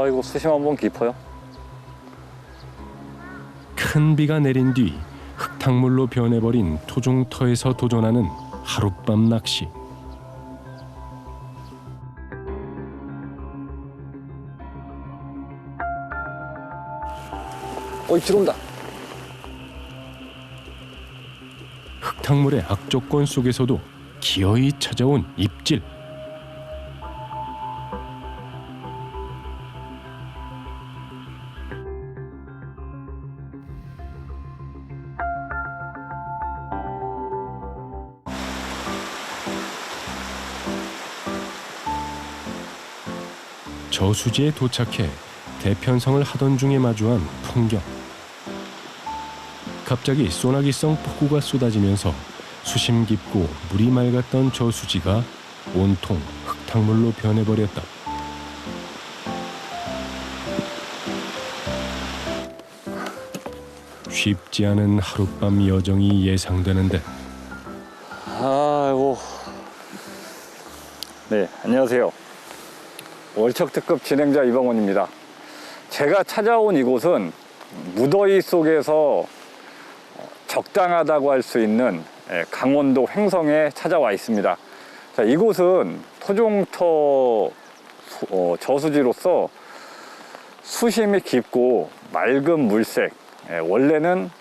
이거 수심 한번 깊어요. 큰 비가 내린 뒤 흙탕물로 변해버린 토종터에서 도전하는 하룻밤 낚시. 들어온다. 흙탕물의 악조건 속에서도 기어이 찾아온 입질. 저수지에 도착해 대편성을 하던 중에 마주한 풍경. 갑자기 소나기성 폭우가 쏟아지면서 수심 깊고 물이 맑았던 저수지가 온통 흙탕물로 변해버렸다. 쉽지 않은 하룻밤 여정이 예상되는데. 아이고. 네, 안녕하세요. 월척특급 진행자 이병헌입니다. 제가 찾아온 이곳은 무더위 속에서 적당하다고 할 수 있는 강원도 횡성에 찾아와 있습니다. 자, 이곳은 토종터 저수지로서 수심이 깊고 맑은 물색, 원래는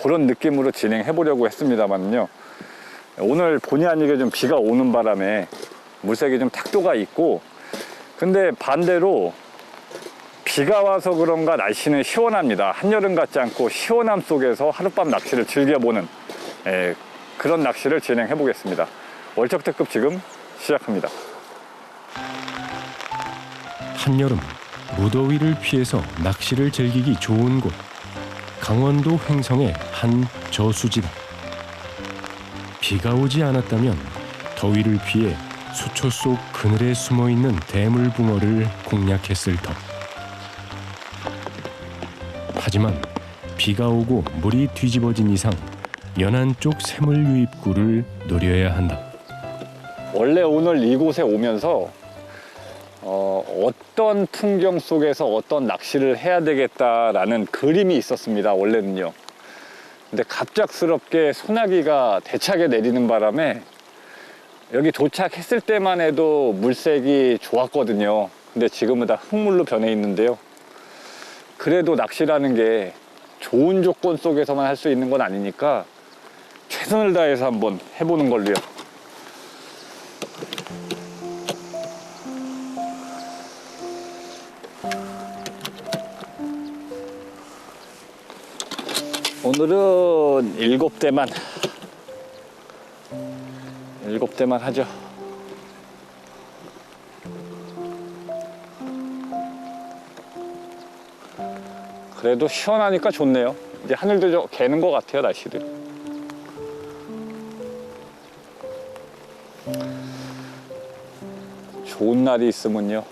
그런 느낌으로 진행해 보려고 했습니다만요, 오늘 본의 아니게 좀 비가 오는 바람에 물색이 좀 탁도가 있고, 근데 반대로 비가 와서 그런가 날씨는 시원합니다. 한여름 같지 않고 시원함 속에서 하룻밤 낚시를 즐겨보는 그런 낚시를 진행해 보겠습니다. 월척특급 지금 시작합니다. 한여름 무더위를 피해서 낚시를 즐기기 좋은 곳, 강원도 횡성의 한 저수지다. 비가 오지 않았다면 더위를 피해 수초 속 그늘에 숨어있는 대물붕어를 공략했을 터. 하지만 비가 오고 물이 뒤집어진 이상 연안 쪽 새물 유입구를 노려야 한다. 원래 오늘 이곳에 오면서 어떤 풍경 속에서 어떤 낚시를 해야 되겠다라는 그림이 있었습니다, 원래는요. 근데 갑작스럽게 소나기가 대차게 내리는 바람에 여기 도착했을 때만 해도 물색이 좋았거든요. 근데 지금은 다 흙물로 변해 있는데요. 그래도 낚시라는 게 좋은 조건 속에서만 할 수 있는 건 아니니까 최선을 다해서 한번 해보는 걸로요. 오늘은 7대만 하죠. 그래도 시원하니까 좋네요. 이제 하늘도 좀 개는 것 같아요, 날씨도. 좋은 날이 있으면요,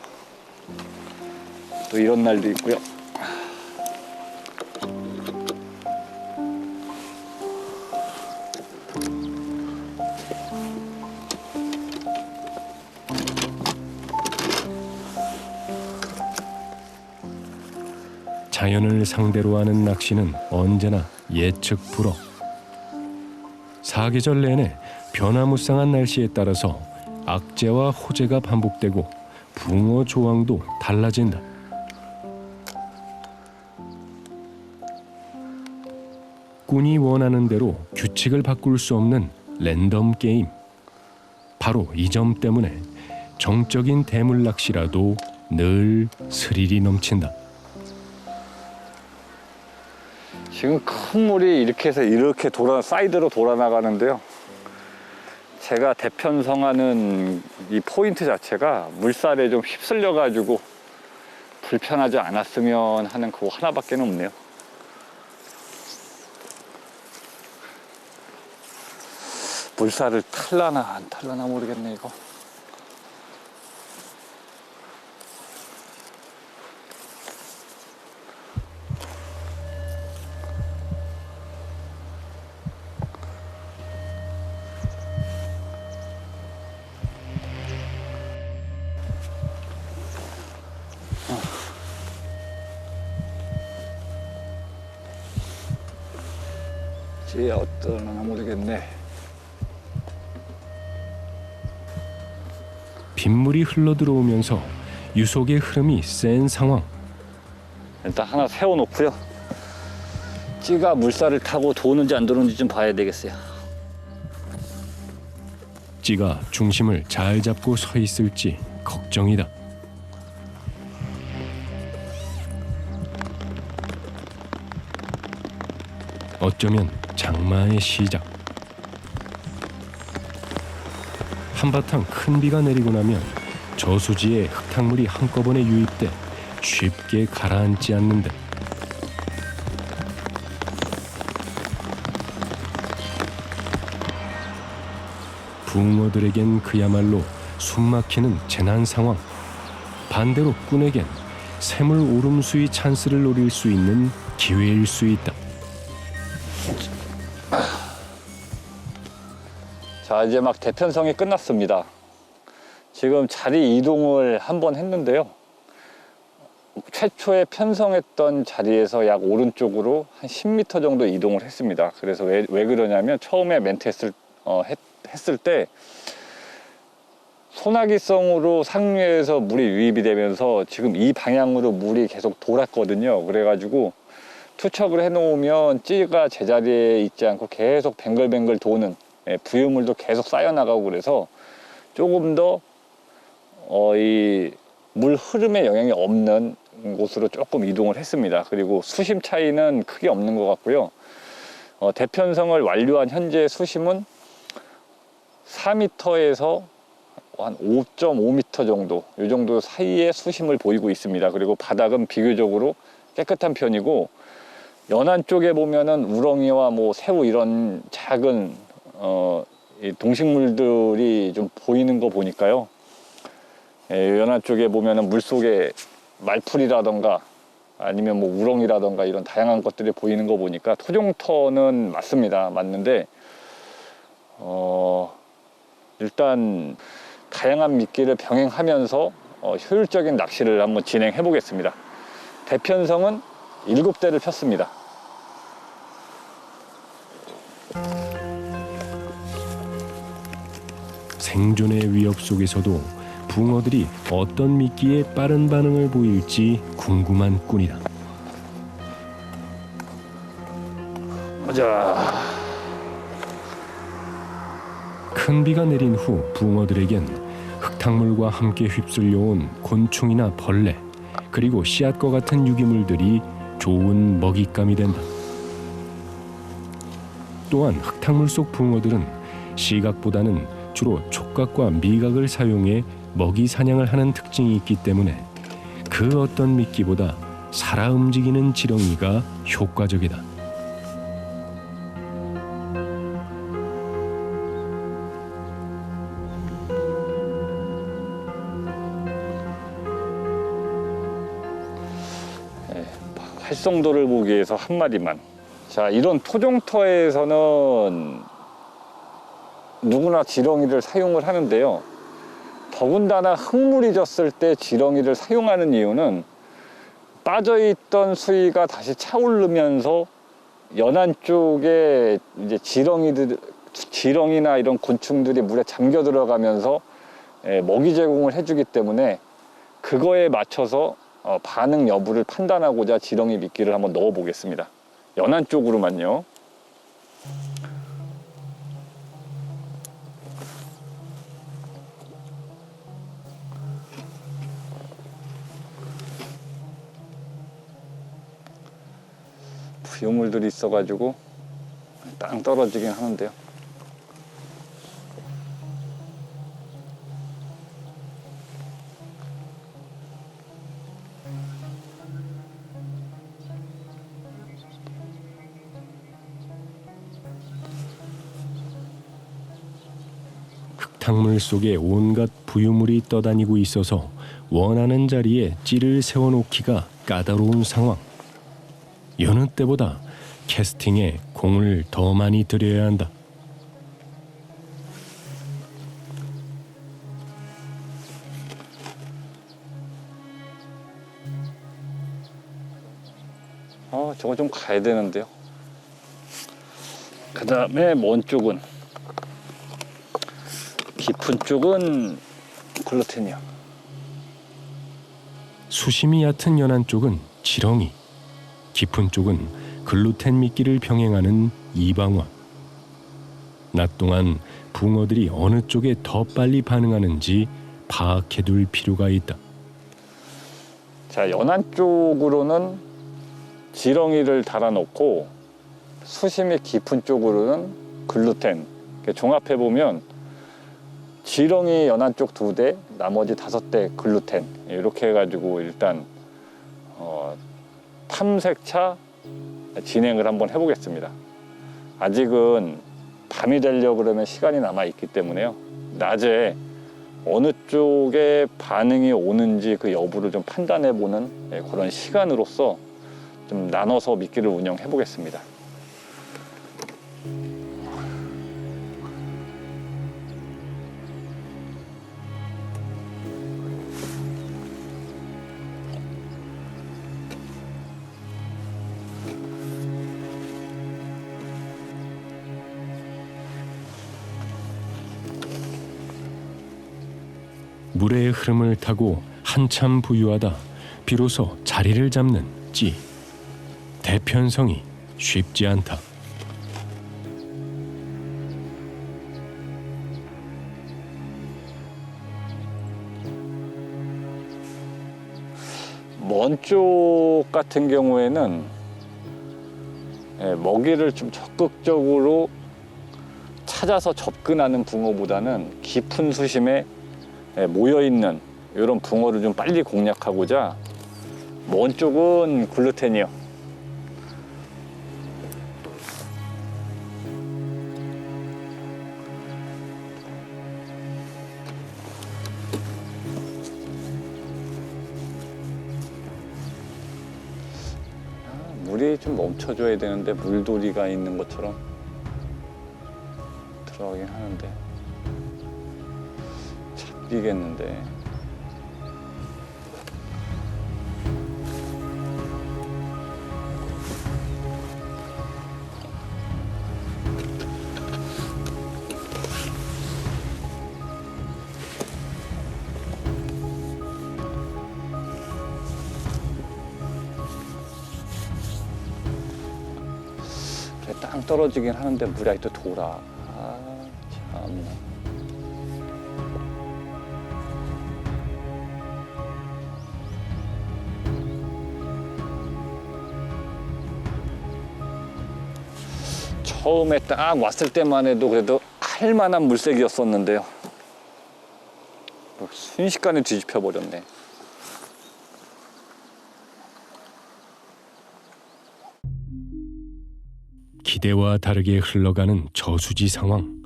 또 이런 날도 있고요. 자연을 상대로 하는 낚시는 언제나 예측 불허. 사계절 내내 변화무쌍한 날씨에 따라서 악재와 호재가 반복되고 붕어 조항도 달라진다. 꾼이 원하는 대로 규칙을 바꿀 수 없는 랜덤 게임. 바로 이 점 때문에 정적인 대물 낚시라도 늘 스릴이 넘친다. 지금 큰 물이 이렇게 해서 이렇게 사이드로 돌아 나가는데요, 제가 대편성하는 이 포인트 자체가 물살에 좀 휩쓸려 가지고 불편하지 않았으면 하는 그거 하나밖에 없네요. 물살을 탈라나 안 탈라나 모르겠네, 이거. 찌야 어떠나 모르겠네. 빗물이 흘러들어오면서 유속의 흐름이 센 상황. 일단 하나 세워놓고요. 찌가 물살을 타고 도는지 안 도는지 좀 봐야 되겠어요. 찌가 중심을 잘 잡고 서 있을지 걱정이다. 어쩌면 장마의 시작. 한바탕 큰 비가 내리고 나면 저수지에 흙탕물이 한꺼번에 유입돼 쉽게 가라앉지 않는 듯. 붕어들에겐 그야말로 숨막히는 재난 상황. 반대로 꾼에겐 샘물 오름수의 찬스를 노릴 수 있는 기회일 수 있다. 자, 이제 막 대편성이 끝났습니다. 지금 자리 이동을 한번 했는데요. 최초에 편성했던 자리에서 약 오른쪽으로 한 10m 정도 이동을 했습니다. 그래서 왜 그러냐면 처음에 멘트 했을 때 소나기성으로 상류에서 물이 유입이 되면서 지금 이 방향으로 물이 계속 돌았거든요. 그래가지고 투척을 해놓으면 찌가 제자리에 있지 않고 계속 뱅글뱅글 도는, 부유물도 계속 쌓여나가고, 그래서 조금 더 이 물 흐름에 영향이 없는 곳으로 조금 이동을 했습니다. 그리고 수심 차이는 크게 없는 것 같고요. 대편성을 완료한 현재 수심은 4m에서 한 5.5m 정도, 이 정도 사이에 수심을 보이고 있습니다. 그리고 바닥은 비교적으로 깨끗한 편이고, 연안 쪽에 보면은 우렁이와 뭐 새우 이런 작은 이 동식물들이 좀 보이는 거 보니까요. 연안 쪽에 보면은 물속에 말풀이라던가 아니면 뭐 우렁이라던가 이런 다양한 것들이 보이는 거 보니까 토종터는 맞습니다. 맞는데 일단 다양한 미끼를 병행하면서 효율적인 낚시를 한번 진행해 보겠습니다. 대편성은 7대를 폈습니다. 생존의 위협 속에서도 붕어들이 어떤 미끼에 빠른 반응을 보일지 궁금한 꾼이다. 가자. 큰 비가 내린 후 붕어들에겐 흙탕물과 함께 휩쓸려온 곤충이나 벌레, 그리고 씨앗과 같은 유기물들이 좋은 먹잇감이 된다. 또한 흙탕물 속 붕어들은 시각보다는 주로 촉각과 미각을 사용해 먹이 사냥을 하는 특징이 있기 때문에 그 어떤 미끼보다 살아 움직이는 지렁이가 효과적이다. 활성도를 보기 위해서 한 마디만. 자, 이런 토종터에서는 누구나 지렁이를 사용을 하는데요. 더군다나 흙물이 졌을 때 지렁이를 사용하는 이유는 빠져있던 수위가 다시 차오르면서 연안 쪽에 이제 지렁이나 이런 곤충들이 물에 잠겨 들어가면서 먹이 제공을 해주기 때문에 그거에 맞춰서 반응 여부를 판단하고자 지렁이 미끼를 한번 넣어 보겠습니다. 연안 쪽으로만요. 부유물들이 있어가지고 땅 떨어지긴 하는데요. 흙탕물 속에 온갖 부유물이 떠다니고 있어서 원하는 자리에 찌를 세워놓기가 까다로운 상황. 여느 때보다 캐스팅에 공을 더 많이 들여야 한다. 저거 좀 가야 되는데요. 그 다음에 먼 쪽은, 깊은 쪽은 글루텐이요. 수심이 얕은 연안 쪽은 지렁이, 깊은 쪽은 글루텐 미끼를 병행하는 이방화. 낮 동안 붕어들이 어느 쪽에 더 빨리 반응하는지 파악해둘 필요가 있다. 자, 연안 쪽으로는 지렁이를 달아놓고 수심이 깊은 쪽으로는 글루텐. 종합해보면 지렁이 연안 쪽 2대, 나머지 5대 글루텐. 이렇게 해가지고 일단 탐색차 진행을 한번 해보겠습니다. 아직은 밤이 되려고 그러면 시간이 남아있기 때문에요. 낮에 어느 쪽에 반응이 오는지 그 여부를 좀 판단해보는 그런 시간으로서 좀 나눠서 미끼를 운영해 보겠습니다. 물의 흐름을 타고 한참 부유하다 비로소 자리를 잡는 찌. 대편성이 쉽지 않다. 먼 쪽 같은 경우에는 먹이를 좀 적극적으로 찾아서 접근하는 붕어보다는 깊은 수심에 모여있는 이런 붕어를 좀 빨리 공략하고자 먼 쪽은 글루텐이요. 물이 좀 멈춰줘야 되는데 물돌이가 있는 것처럼 들어가긴 하는데 잡히겠는데. 땅 떨어지긴 하는데 물이 아직도 돌아. 아, 참나. 처음에 딱 왔을 때만 해도 그래도 할 만한 물색이었었는데요. 순식간에 뒤집혀 버렸네. 기대와 다르게 흘러가는 저수지 상황.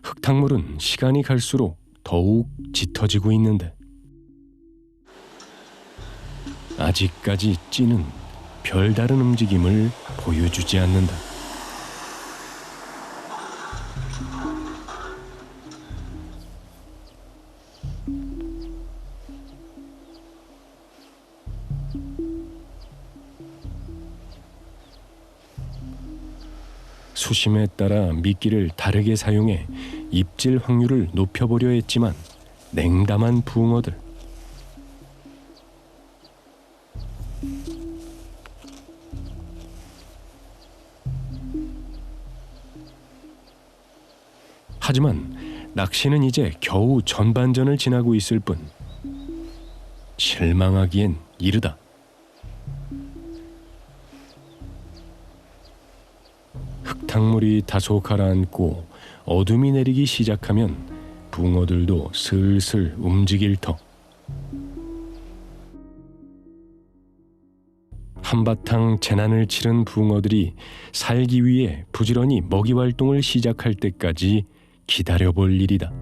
흙탕물은 시간이 갈수록 더욱 짙어지고 있는데 아직까지 찌는 별다른 움직임을 보여주지 않는다. 수심에 따라 미끼를 다르게 사용해 입질 확률을 높여보려 했지만 냉담한 붕어들. 하지만 낚시는 이제 겨우 전반전을 지나고 있을 뿐 실망하기엔 이르다. 흙탕물이 다소 가라앉고 어둠이 내리기 시작하면 붕어들도 슬슬 움직일 터. 한바탕 재난을 치른 붕어들이 살기 위해 부지런히 먹이 활동을 시작할 때까지 기다려볼 일이다.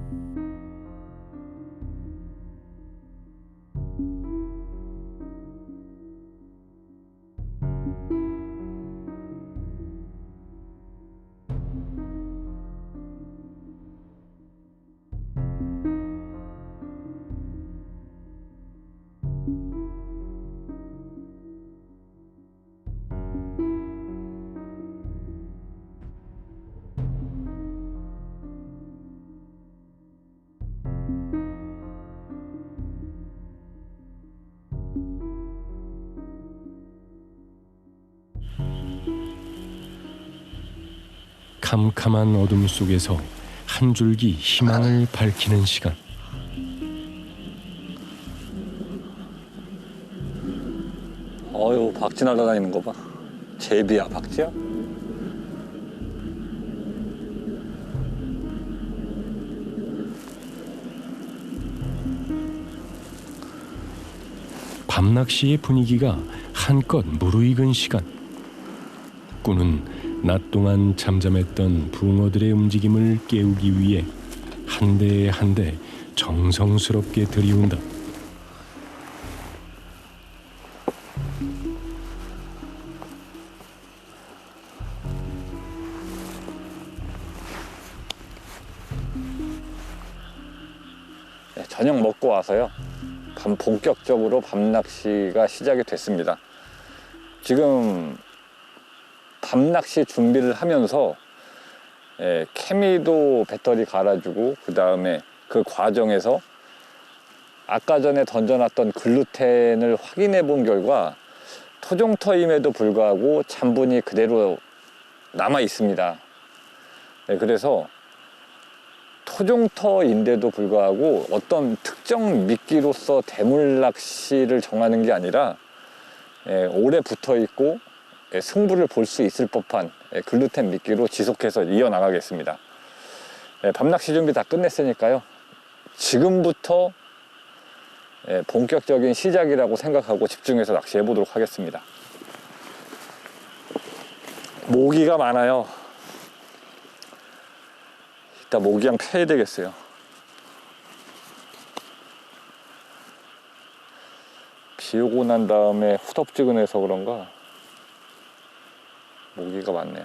캄캄한 어둠 속에서 한 줄기 희망을 밝히는 시간. 어휴, 박쥐 날아다니는 거 봐. 제비야, 박쥐야? 밤낚시의 분위기가 한껏 무르익은 시간. 꾼은 낮 동안 잠잠했던 붕어들의 움직임을 깨우기 위해 한 대 한 대 정성스럽게 들이운다. 네, 저녁 먹고 와서요. 본격적으로 밤낚시가 시작이 됐습니다. 지금 밤낚시 준비를 하면서 케미도 배터리 갈아주고, 그 다음에 그 과정에서 아까 전에 던져놨던 글루텐을 확인해 본 결과 토종터임에도 불구하고 잔분이 그대로 남아 있습니다. 그래서 토종터인데도 불구하고 어떤 특정 미끼로서 대물 낚시를 정하는 게 아니라 오래 붙어 있고 승부를 볼 수 있을 법한 글루텐 미끼로 지속해서 이어나가겠습니다. 밤낚시 준비 다 끝냈으니까요. 지금부터 본격적인 시작이라고 생각하고 집중해서 낚시해 보도록 하겠습니다. 모기가 많아요. 이따 모기향 펴야 되겠어요. 비 오고 난 다음에 후덥지근해서 그런가 모기가 많네요.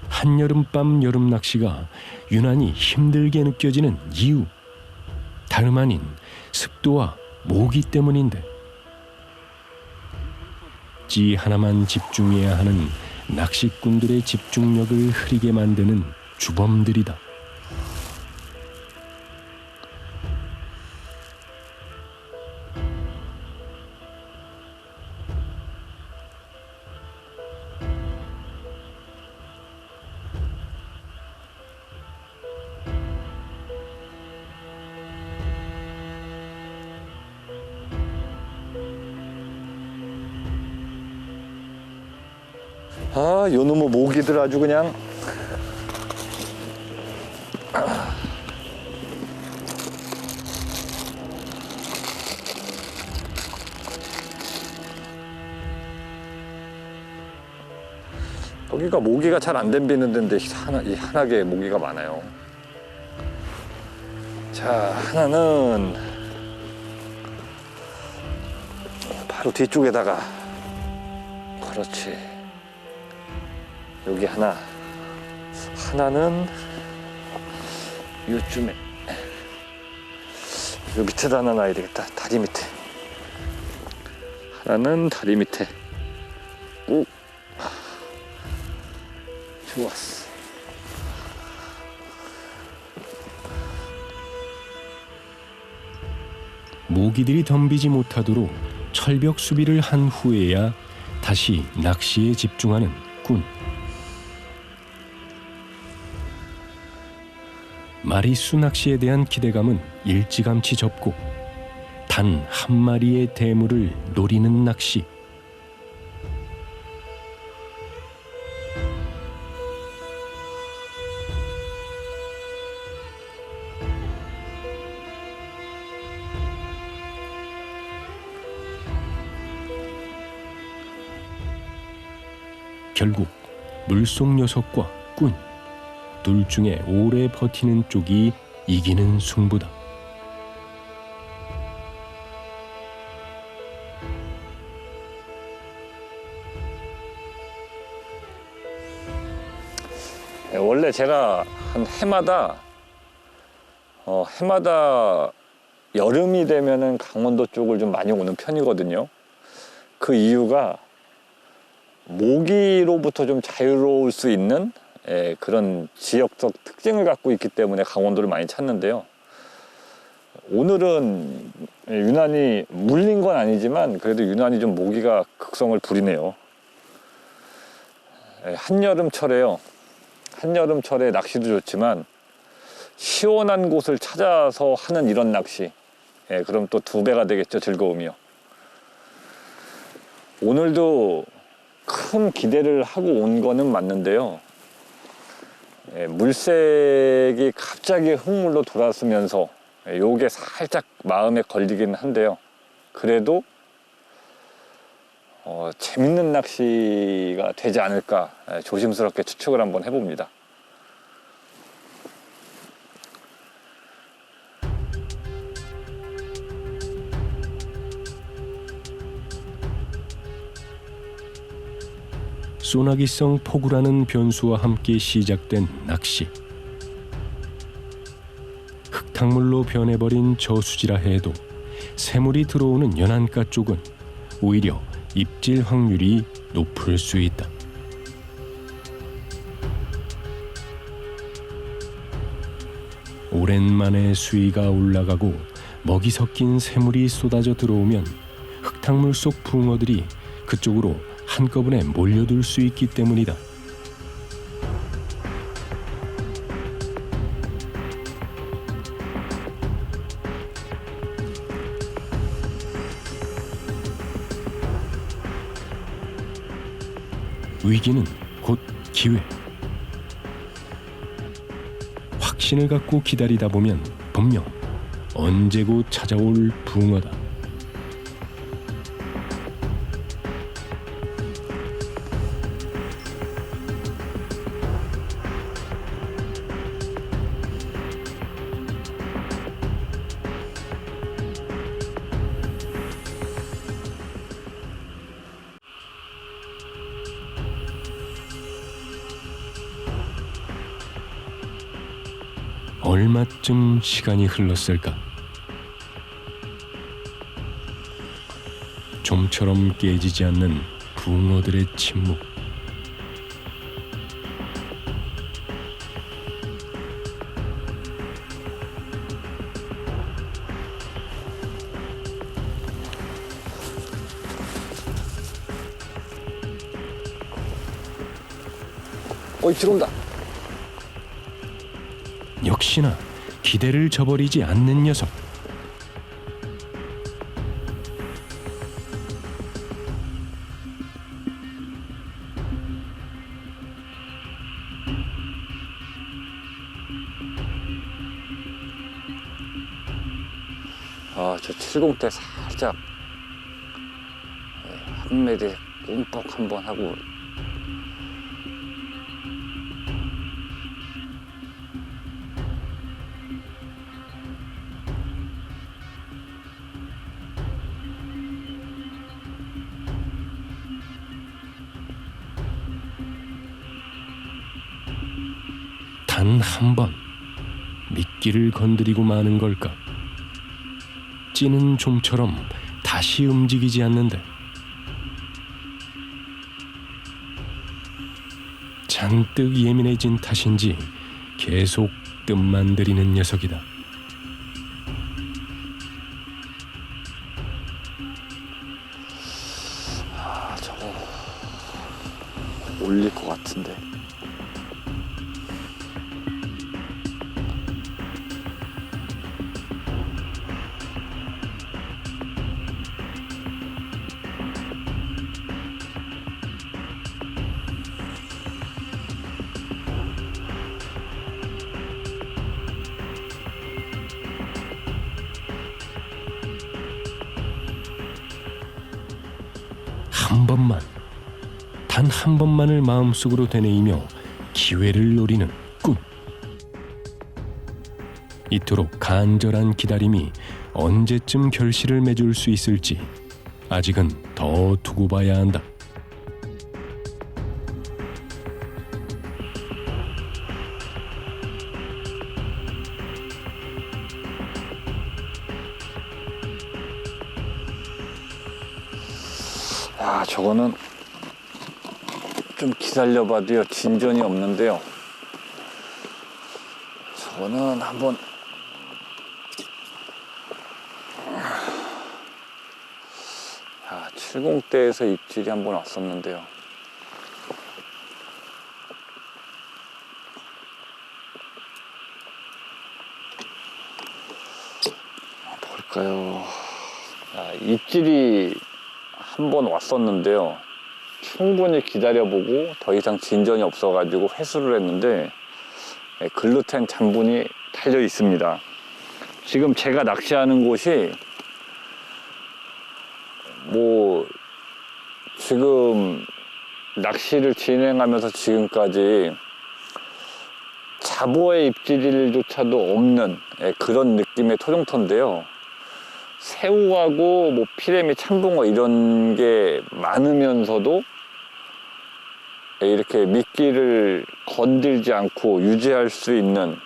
한여름밤 여름 낚시가 유난히 힘들게 느껴지는 이유, 다름 아닌 습도와 모기 때문인데, 찌 하나만 집중해야 하는 낚시꾼들의 집중력을 흐리게 만드는 주범들이다. 아, 요놈의 모기들 아주 그냥. 여기가 모기가 잘 안 덤비는 데인데 이 한하게 모기가 많아요. 자, 하나는 바로 뒤쪽에다가, 그렇지. 여기 하나, 하나는 요쯤에, 요 밑에다 하나 놔야 되겠다. 다리 밑에. 하나는 다리 밑에. 오, 좋았어. 모기들이 덤비지 못하도록 철벽 수비를 한 후에야 다시 낚시에 집중하는 꾼. 마리수 낚시에 대한 기대감은 일찌감치 접고 단 한 마리의 대물을 노리는 낚시. 결국 물속 녀석과 꾼, 둘 중에 오래 버티는 쪽이 이기는 승부다. 원래 제가 한 해마다 여름이 되면은 강원도 쪽을 좀 많이 오는 편이거든요. 그 이유가 모기로부터 좀 자유로울 수 있는 그런 지역적 특징을 갖고 있기 때문에 강원도를 많이 찾는데요. 오늘은 유난히 물린 건 아니지만 그래도 유난히 좀 모기가 극성을 부리네요. 한여름철에요. 한여름철에 낚시도 좋지만 시원한 곳을 찾아서 하는 이런 낚시. 그럼 또 2배가 되겠죠, 즐거움이요. 오늘도 큰 기대를 하고 온 거는 맞는데요. 물색이 갑자기 흙물로 돌아서면서 요게 살짝 마음에 걸리긴 한데요. 그래도 재밌는 낚시가 되지 않을까 조심스럽게 추측을 한번 해봅니다. 소나기성 폭우라는 변수와 함께 시작된 낚시. 흙탕물로 변해버린 저수지라 해도 새물이 들어오는 연안가 쪽은 오히려 입질 확률이 높을 수 있다. 오랜만에 수위가 올라가고 먹이 섞인 새물이 쏟아져 들어오면 흙탕물 속 붕어들이 그쪽으로 한꺼번에 몰려들 수 있기 때문이다. 위기는 곧 기회. 확신을 갖고 기다리다 보면 분명 언제고 찾아올 붕어다. 얼마쯤 시간이 흘렀을까? 좀처럼 깨지지 않는 붕어들의 침묵. 들어온다. 역시나 기대를 저버리지 않는 녀석. 저 70대 살짝 한 매대 움뻑 한번 하고 단 한 번 미끼를 건드리고 마는 걸까? 찌는 좀처럼 다시 움직이지 않는데 잔뜩 예민해진 탓인지 계속 뜸만 들이는 녀석이다. 저거 올릴 것 같은데. 한 번만, 단 한 번만을 마음속으로 되뇌이며 기회를 노리는 꿈. 이토록 간절한 기다림이 언제쯤 결실을 맺을 수 있을지 아직은 더 두고 봐야 한다. 저거는 좀 기다려봐도요 진전이 없는데요. 저거는 한번 칠공대에서 입질이 한 번 왔었는데요. 볼까요? 입질이 한 번 왔었는데요. 충분히 기다려보고 더 이상 진전이 없어가지고 회수를 했는데 글루텐 잔분이 달려 있습니다. 지금 제가 낚시하는 곳이 지금 낚시를 진행하면서 지금까지 잡어의 입질조차도 없는 그런 느낌의 토종터인데요. 새우하고 피레미, 참붕어 이런 게 많으면서도 이렇게 미끼를 건들지 않고 유지할 수 있는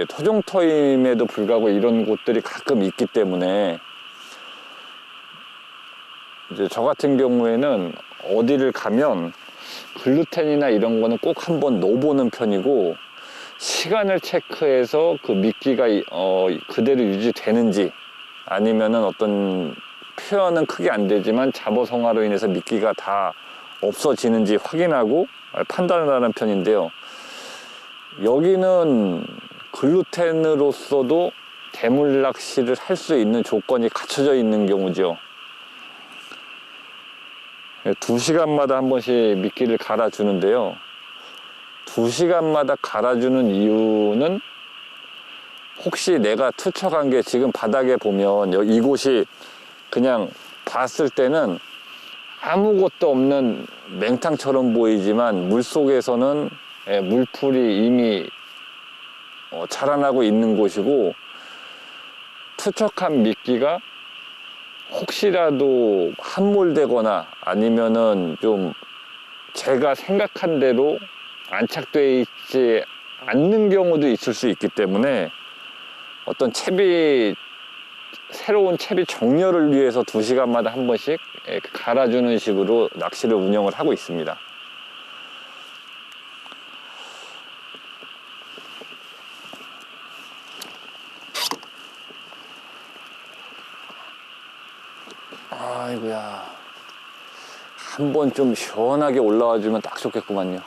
토종터임에도 불구하고 이런 곳들이 가끔 있기 때문에 이제 저 같은 경우에는 어디를 가면 글루텐이나 이런 거는 꼭 한번 넣어보는 편이고, 시간을 체크해서 그 미끼가 그대로 유지되는지, 아니면은 어떤 표현은 크게 안 되지만 잡어성화로 인해서 미끼가 다 없어지는지 확인하고 판단을 하는 편인데요. 여기는 글루텐으로서도 대물 낚시를 할 수 있는 조건이 갖춰져 있는 경우죠. 2시간마다 한 번씩 미끼를 갈아주는데요. 2시간마다 갈아주는 이유는 혹시 내가 투척한 게 지금 바닥에 보면 이곳이 그냥 봤을 때는 아무것도 없는 맹탕처럼 보이지만 물속에서는 물풀이 이미 자라나고 있는 곳이고, 투척한 미끼가 혹시라도 함몰되거나 아니면은 좀 제가 생각한 대로 안착되어 있지 않는 경우도 있을 수 있기 때문에 어떤 새로운 채비 정렬을 위해서 2시간마다 한 번씩 갈아주는 식으로 낚시를 운영을 하고 있습니다. 아이고야, 한 번 좀 시원하게 올라와 주면 딱 좋겠구만요.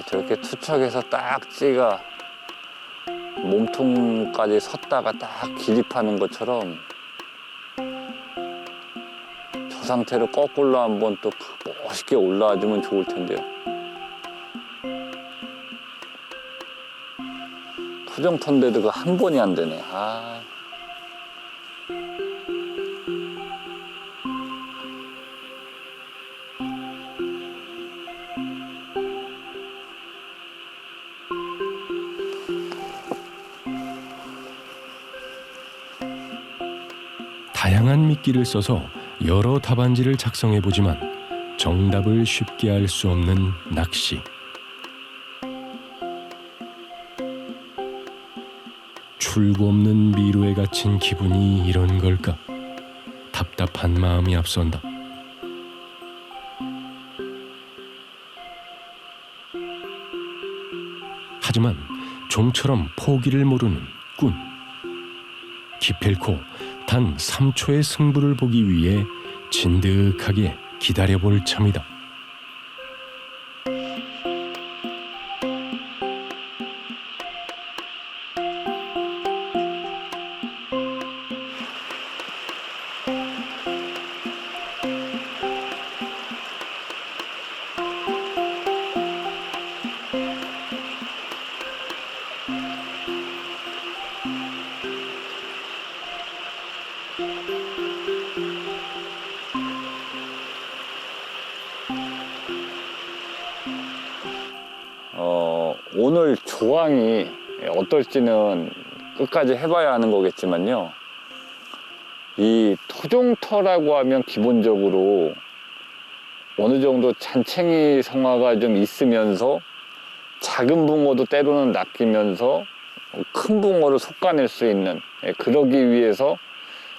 저렇게 투척해서 딱 찌가 몸통까지 섰다가 딱 기립하는 것처럼 저 상태로 거꾸로 한번 또 멋있게 올라와 주면 좋을 텐데요. 토종터인데도 그 한 번이 안 되네. 다양한 미끼를 써서 여러 답안지를 작성해보지만 정답을 쉽게 알 수 없는 낚시. 출구 없는 미로에 갇힌 기분이 이런 걸까? 답답한 마음이 앞선다. 하지만 좀처럼 포기를 모르는 꾼. 기필코 단 3초의 승부를 보기 위해 진득하게 기다려볼 참이다. 오늘 조항이 어떨지는 끝까지 해봐야 하는 거겠지만요. 이 토종터라고 하면 기본적으로 어느 정도 잔챙이 성화가 좀 있으면서 작은 붕어도 때로는 낚이면서 큰 붕어를 솎아낼 수 있는, 그러기 위해서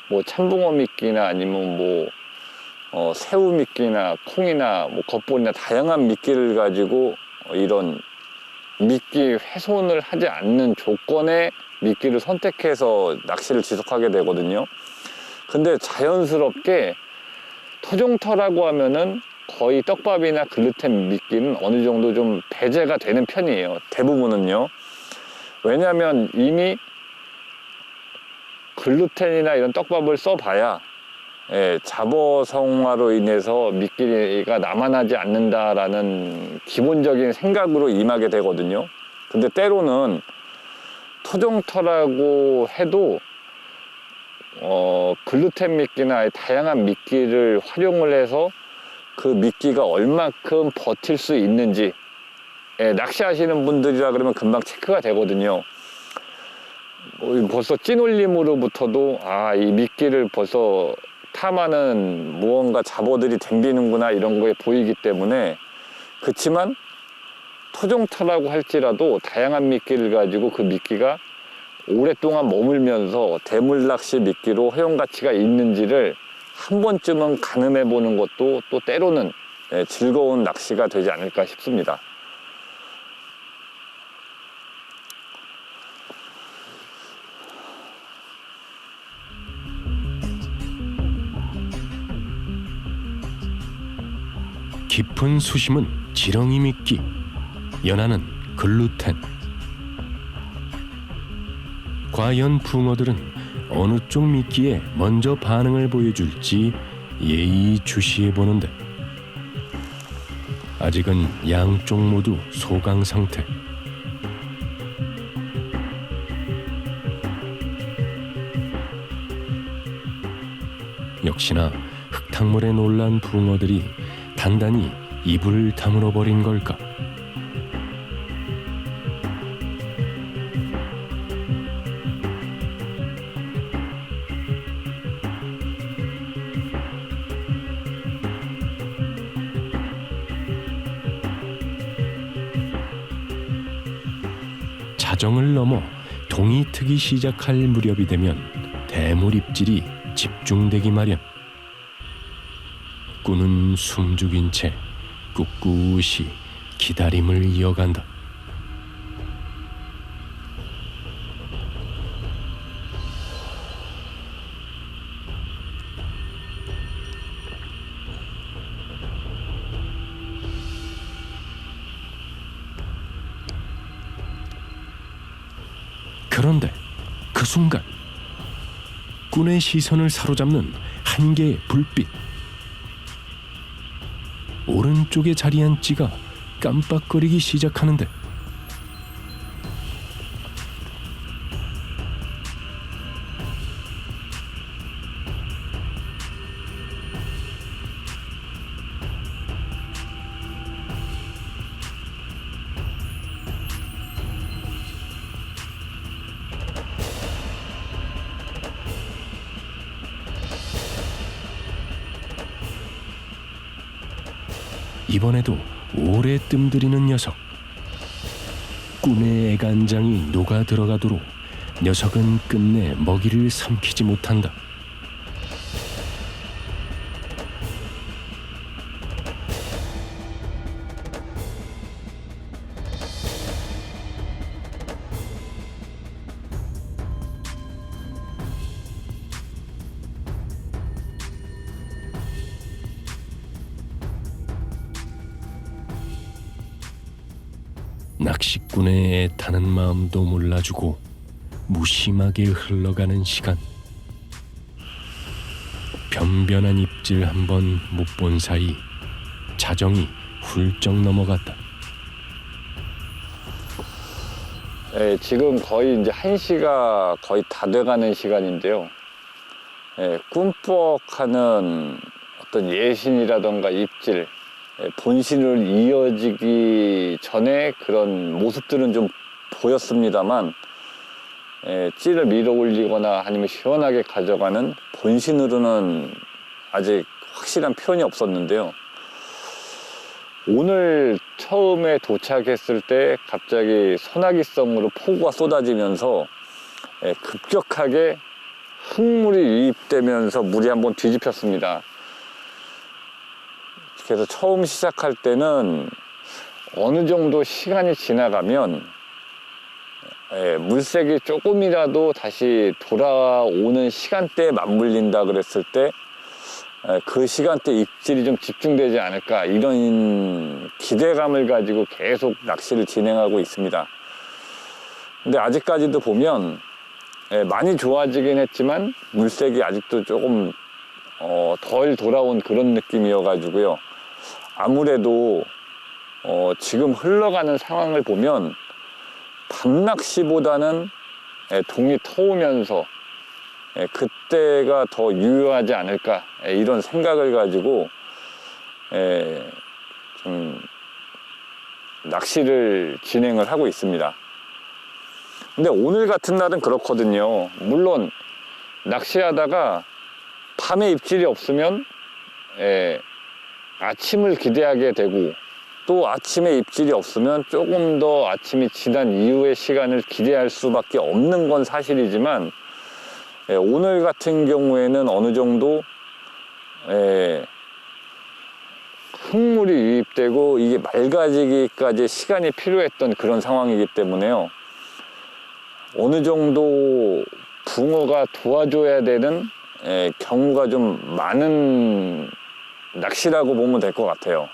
뭐 참붕어 미끼나 아니면 뭐 새우 미끼나 콩이나 뭐 겉볼이나 다양한 미끼를 가지고 이런 미끼 훼손을 하지 않는 조건의 미끼를 선택해서 낚시를 지속하게 되거든요. 근데 자연스럽게 토종터라고 하면은 거의 떡밥이나 글루텐 미끼는 어느 정도 좀 배제가 되는 편이에요. 대부분은요. 왜냐하면 이미 글루텐이나 이런 떡밥을 써봐야 자버성화로 인해서 미끼가 남아나지 않는다라는 기본적인 생각으로 임하게 되거든요. 근데 때로는 토종터라고 해도 글루텐 미끼나 다양한 미끼를 활용을 해서 그 미끼가 얼마큼 버틸 수 있는지 낚시하시는 분들이라 그러면 금방 체크가 되거든요. 벌써 찐올림으로부터도 이 미끼를 벌써 탐하는 무언가 잡어들이 댕기는구나 이런 거에 보이기 때문에. 그렇지만 토종터라고 할지라도 다양한 미끼를 가지고 그 미끼가 오랫동안 머물면서 대물낚시 미끼로 허용가치가 있는지를 한 번쯤은 가늠해 보는 것도 또 때로는 즐거운 낚시가 되지 않을까 싶습니다. 깊은 수심은 지렁이 미끼, 연하는 글루텐. 과연 붕어들은 어느 쪽 미끼에 먼저 반응을 보여줄지 예의주시해 보는데 아직은 양쪽 모두 소강 상태. 역시나 흙탕물에 놀란 붕어들이 단단히 입을 다물어 버린 걸까? 자정을 넘어 동이 트기 시작할 무렵이 되면 대물 입질이 집중되기 마련. 꾸는 숨죽인 채 꿋꿋이 기다림을 이어간다. 그런데 그 순간 꾼의 시선을 사로잡는 한 개의 불빛. 오른쪽에 자리한 찌가 깜빡거리기 시작하는데 이번에도 오래 뜸들이는 녀석. 꾼의 애간장이 녹아 들어가도록 녀석은 끝내 먹이를 삼키지 못한다. 낚시꾼의 애타는 마음도 몰라주고 무심하게 흘러가는 시간. 변변한 입질 한 번 못 본 사이 자정이 훌쩍 넘어갔다. 지금 거의 이제 1시가 거의 다 돼가는 시간인데요. 꿈뻑하는 어떤 예신이라던가 입질, 본신을 이어지기 전에 그런 모습들은 좀 보였습니다만 찌를 밀어 올리거나 아니면 시원하게 가져가는 본신으로는 아직 확실한 표현이 없었는데요. 오늘 처음에 도착했을 때 갑자기 소나기성으로 폭우가 쏟아지면서 급격하게 흙물이 유입되면서 물이 한번 뒤집혔습니다. 그래서 처음 시작할 때는 어느 정도 시간이 지나가면 물색이 조금이라도 다시 돌아오는 시간대에 맞물린다 그랬을 때 그 시간대 입질이 좀 집중되지 않을까, 이런 기대감을 가지고 계속 낚시를 진행하고 있습니다. 근데 아직까지도 보면 많이 좋아지긴 했지만 물색이 아직도 조금 덜 돌아온 그런 느낌이어 가지고요. 아무래도 지금 흘러가는 상황을 보면 밤낚시보다는 동이 터오면서 그때가 더 유효하지 않을까, 이런 생각을 가지고 좀 낚시를 진행을 하고 있습니다. 근데 오늘 같은 날은 그렇거든요. 물론 낚시하다가 밤에 입질이 없으면 아침을 기대하게 되고, 또 아침에 입질이 없으면 조금 더 아침이 지난 이후의 시간을 기대할 수밖에 없는 건 사실이지만, 오늘 같은 경우에는 어느 정도 흙물이 유입되고 이게 맑아지기까지 시간이 필요했던 그런 상황이기 때문에요. 어느 정도 붕어가 도와줘야 되는 경우가 좀 많은 낚시라고 보면 될 것 같아요.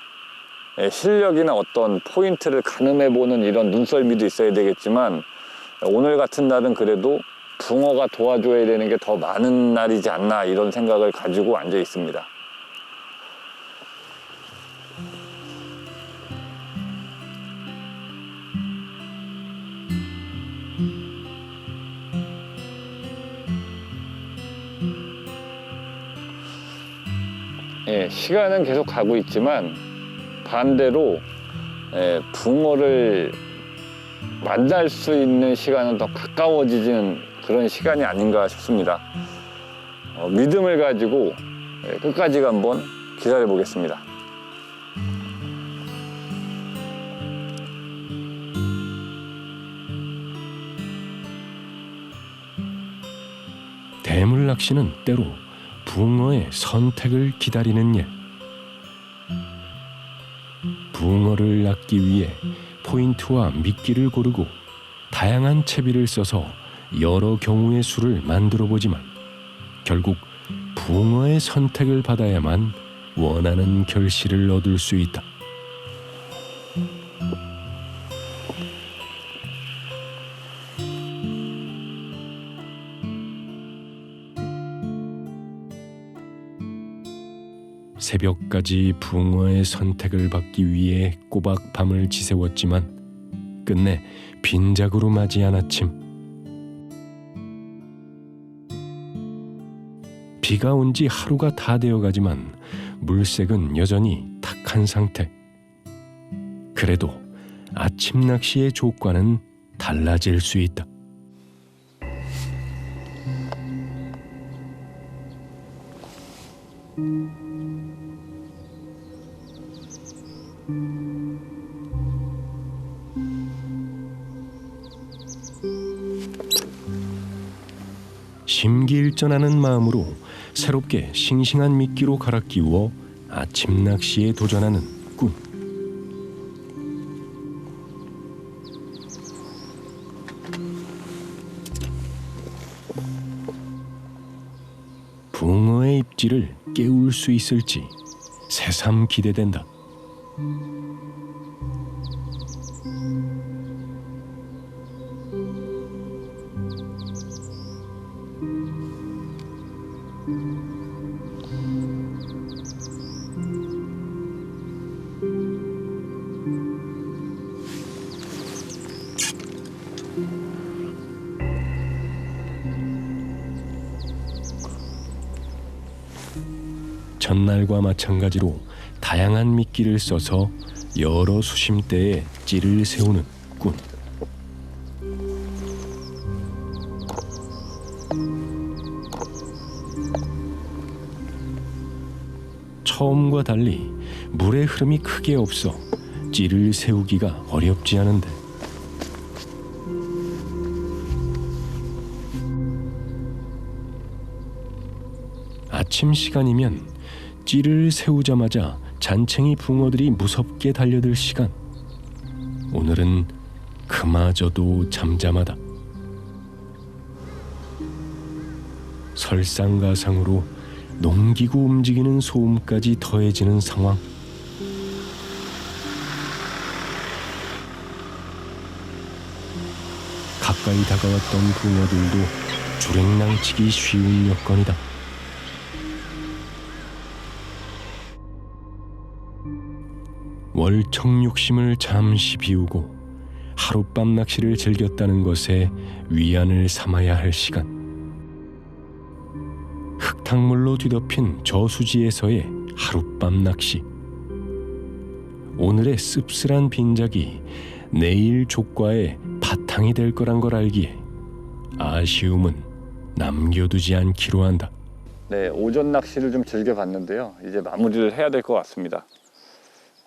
실력이나 어떤 포인트를 가늠해보는 이런 눈썰미도 있어야 되겠지만, 오늘 같은 날은 그래도 붕어가 도와줘야 되는 게 더 많은 날이지 않나, 이런 생각을 가지고 앉아 있습니다. 시간은 계속 가고 있지만 반대로 붕어를 만날 수 있는 시간은 더 가까워지는 그런 시간이 아닌가 싶습니다. 믿음을 가지고 끝까지 한번 기다려 보겠습니다. 대물 낚시는 때로 붕어의 선택을 기다리는 일. 붕어를 낚기 위해 포인트와 미끼를 고르고 다양한 채비를 써서 여러 경우의 수를 만들어 보지만 결국 붕어의 선택을 받아야만 원하는 결실을 얻을 수 있다. 새벽까지 붕어의 선택을 받기 위해 꼬박 밤을 지새웠지만 끝내 빈작으로 맞이한 아침. 비가 온 지 하루가 다 되어가지만 물색은 여전히 탁한 상태. 그래도 아침 낚시의 조과는 달라질 수 있다. 심기일전하는 마음으로 새롭게 싱싱한 미끼로 갈아 끼워 아침 낚시에 도전하는 꿈. 붕어의 입질을 깨울 수 있을지 새삼 기대된다. 전날과 마찬가지로 다양한 미끼를 써서 여러 수심대에 찌를 세우는 꾼. 처음과 달리 물의 흐름이 크게 없어 찌를 세우기가 어렵지 않은데 아침 시간이면 찌를 세우자마자 잔챙이 붕어들이 무섭게 달려들 시간. 오늘은 그마저도 잠잠하다. 설상가상으로 농기구 움직이는 소음까지 더해지는 상황. 가까이 다가왔던 붕어들도 주랭랑치기 쉬운 여건이다. 월척육심을 잠시 비우고 하룻밤 낚시를 즐겼다는 것에 위안을 삼아야 할 시간. 흙탕물로 뒤덮인 저수지에서의 하룻밤 낚시. 오늘의 씁쓸한 빈작이 내일 족과의 바탕이 될 거란 걸 알기에 아쉬움은 남겨두지 않기로 한다. 네, 오전 낚시를 좀 즐겨봤는데요. 이제 마무리를 해야 될 것 같습니다.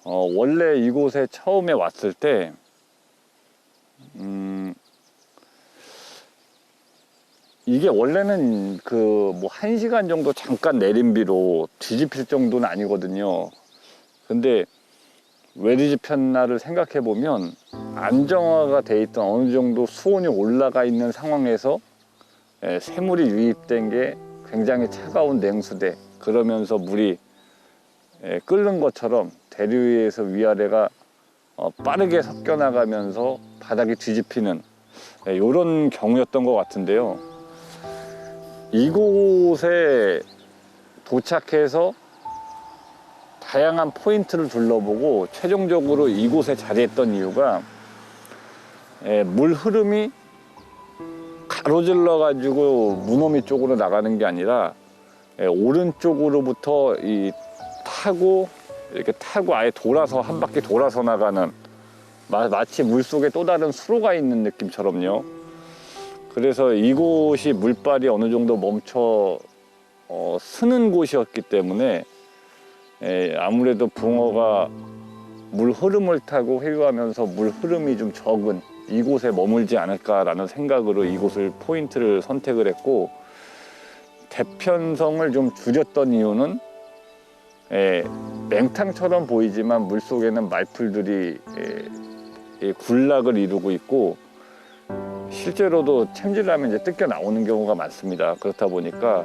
원래 이곳에 처음에 왔을 때 이게 원래는 뭐 1시간 정도 잠깐 내림비로 뒤집힐 정도는 아니거든요. 근데 왜 뒤집혔나를 생각해 보면 안정화가 돼 있던 어느 정도 수온이 올라가 있는 상황에서 새물이 유입된 게 굉장히 차가운 냉수대, 그러면서 물이 끓는 것처럼 대류 위에서 위아래가 빠르게 섞여 나가면서 바닥이 뒤집히는 이런 경우였던 것 같은데요. 이곳에 도착해서 다양한 포인트를 둘러보고 최종적으로 이곳에 자리했던 이유가 물 흐름이 가로질러 가지고 무너미 쪽으로 나가는 게 아니라 오른쪽으로부터 이렇게 타고 아예 돌아서 한 바퀴 돌아서 나가는, 마치 물속에 또 다른 수로가 있는 느낌처럼요. 그래서 이곳이 물발이 어느 정도 멈춰 서는 곳이었기 때문에 아무래도 붕어가 물 흐름을 타고 회유하면서 물 흐름이 좀 적은 이곳에 머물지 않을까라는 생각으로 이곳을 포인트를 선택을 했고, 대편성을 좀 줄였던 이유는 맹탕처럼 보이지만 물속에는 말풀들이 군락을 이루고 있고 실제로도 챔질하면 이제 뜯겨 나오는 경우가 많습니다. 그렇다 보니까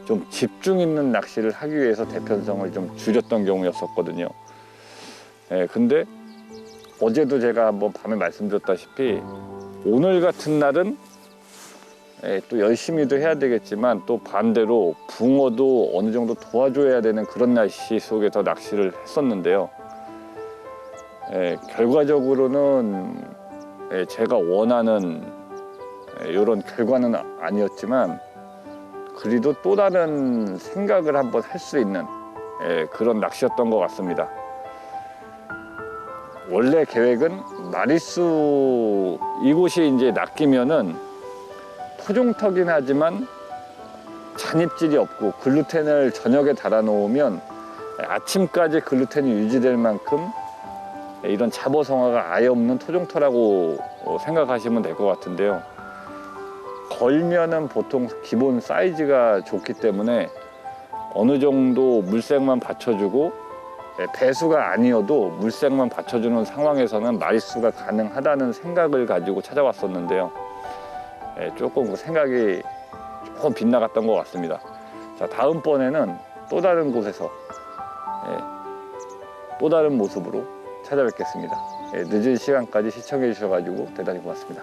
좀 집중 있는 낚시를 하기 위해서 대편성을 좀 줄였던 경우였었거든요. 근데 어제도 제가 한번 밤에 말씀드렸다시피 오늘 같은 날은 또 열심히도 해야 되겠지만 또 반대로 붕어도 어느 정도 도와줘야 되는 그런 날씨 속에서 낚시를 했었는데요. 결과적으로는 제가 원하는 이런 결과는 아니었지만 그래도 또 다른 생각을 한번 할 수 있는 그런 낚시였던 것 같습니다. 원래 계획은 마리수 이곳이 이제 낚이면은 토종터긴 하지만 잔입질이 없고 글루텐을 저녁에 달아 놓으면 아침까지 글루텐이 유지될 만큼 이런 잡어성화가 아예 없는 토종터라고 생각하시면 될 것 같은데요. 걸면은 보통 기본 사이즈가 좋기 때문에 어느 정도 물색만 받쳐주고 배수가 아니어도 물색만 받쳐주는 상황에서는 마리수가 가능하다는 생각을 가지고 찾아왔었는데요. 조금 그 생각이 조금 빗나갔던 것 같습니다. 자, 다음번에는 또 다른 곳에서 또 다른 모습으로 찾아뵙겠습니다. 늦은 시간까지 시청해 주셔가지고 대단히 고맙습니다.